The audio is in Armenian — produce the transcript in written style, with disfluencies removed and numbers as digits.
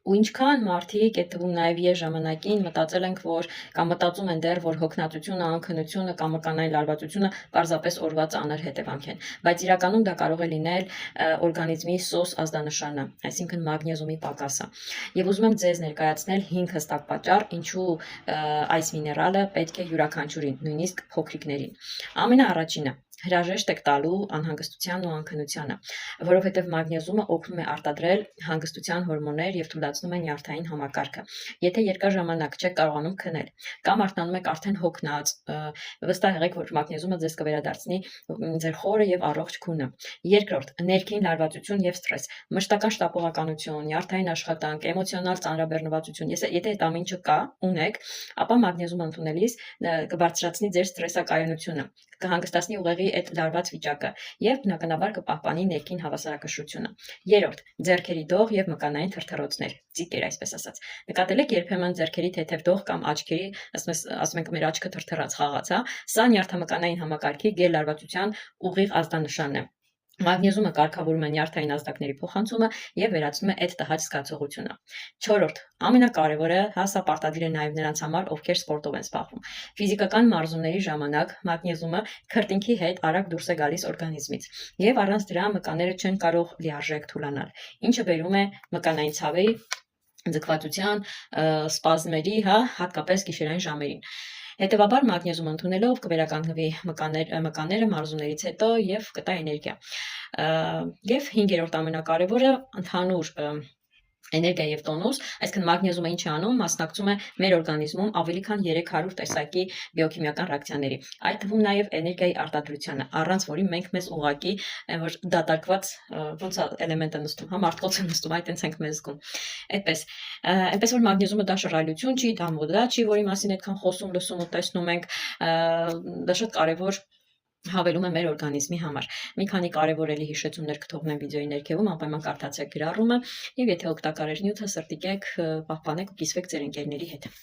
Ու ինչքան մարդիկ այդ թվում նաև ես ժամանակին մտածել ենք, որ կամ մտածում են դեռ, որ հոգնածությունը, անքնությունը կամ մկանային լարվածությունը պարզապես օրվա ծանր հետևանք են, բայց իրականում դա կարող է լինել օրգանիզմի SOS ազդանշանը, այսինքն մագնիզիումի պակասը։ Եվ ուզում եմ ձեզ ներկայացնել 5 հստակ պատճառ, ինչու այս միներալը պետք է յուրաքանչյուրին, նույնիսկ փոքրիկներին։ Ամենաառաջինը հրաժեշտ եք տալու անհանգստությանն ու անքնությանը, որովհետև մագնիզիումը օգնում է արտադրել հանգստության հորմոններ եւ թույլատնում է նյարդային համակարգը։ Եթե երկար ժամանակ չեք կարողանում քնել կամ արթնանում եք արդեն հոգնած, վստահ եղեք, որ մագնիզիումը ձեզ կվերադարձնի ձեր խորը եւ առողջ քունը։ Երկրորդ, ներքին լարվածություն եւ ստրես, մշտական շտապողականություն, նյարդային աշխատանք, էմոցիոնալ ծանրաբեռնվածություն։ Եթե այդ ամենը կա, ունեք, ապա մագնիզիում ընդունելիս կբարձրացնի ձեր ստրեսակայունությունը, կհանգստացնի ուղեղի այդ լարված վիճակը եւ բնականաբար կպահպանի ներքին հավասարակշռությունը։ Երրորդ, ձեռքերի դող եւ մկանային թրթռոցներ, ծիկեր այսպես ասած։ Նկատել եք երբեմն ձեռքերի թեթև դող կամ աչքերի, ասում ենք մեր աչքը թրթռած խաղաց, հա, սա նյարդամկանային համակարգի գերլարվածության ուղիղ ազդանշանն է։ Մագնիզիումը կարգավորում է նյարդային ազդակների փոխանցումը եւ վերացնում է այդ տհաճ զգացողությունը։ Չորրորդ, ամենակարևորը, հա, սա պարտադիր է նաեւ նրանց համար, ովքեր սպորտով են զբաղվում։ Ֆիզիկական մարզումների ժամանակ մագնիզիումը քրտինքի հետ արագ դուրս է գալիս օրգանիզմից եւ առանց դրա մկանները չեն կարող լիարժեք թուլանալ, ինչը բերում է մկանային ցավի, ձգվածության, սպազմերի, հա, հատկապես գիշերային ժամերին։ Հետևաբար մագնիզիում ընդունելով կվերականգնվի մկանները մարզումներից հետո եւ կտա էներգիա։ Եվ 5-րդ ամենակարևորը ընդհանուր էներգիա եւ տոնուս, այսինքն մագնիզիումը ինչ է անում, մասնակցում է մեր օրգանիզմում ավելի քան 300 տեսակի բիոքիմիական ռեակցիաների, այդ թվում նաեւ էներգիայի արտադրությանը, առանց որի մենք մեզ ուղակի որ դատարկված ոնց է էլեմենտը նստում, հա, մարդկոցը նստում, այտենց ենք մեզ զգում։ Այնպես որ մագնիզիումը դա շռայլություն չի, դա մոդա չի, որի մասին այդքան խոսում, լսում ու տեսնում ենք, դա շատ կարևոր հավելում է մեր օրգանիզմի համար։ Մի քանի կարևորելի հիշեցումներ կթողնեմ վիդեոյի ներքևում, անպայման կարդացեք գրառումը եւ եթե օգտակար էր նյութը, սրտիկեք, պահպանեք ու կիսվեք ձեր ընկերների հետ։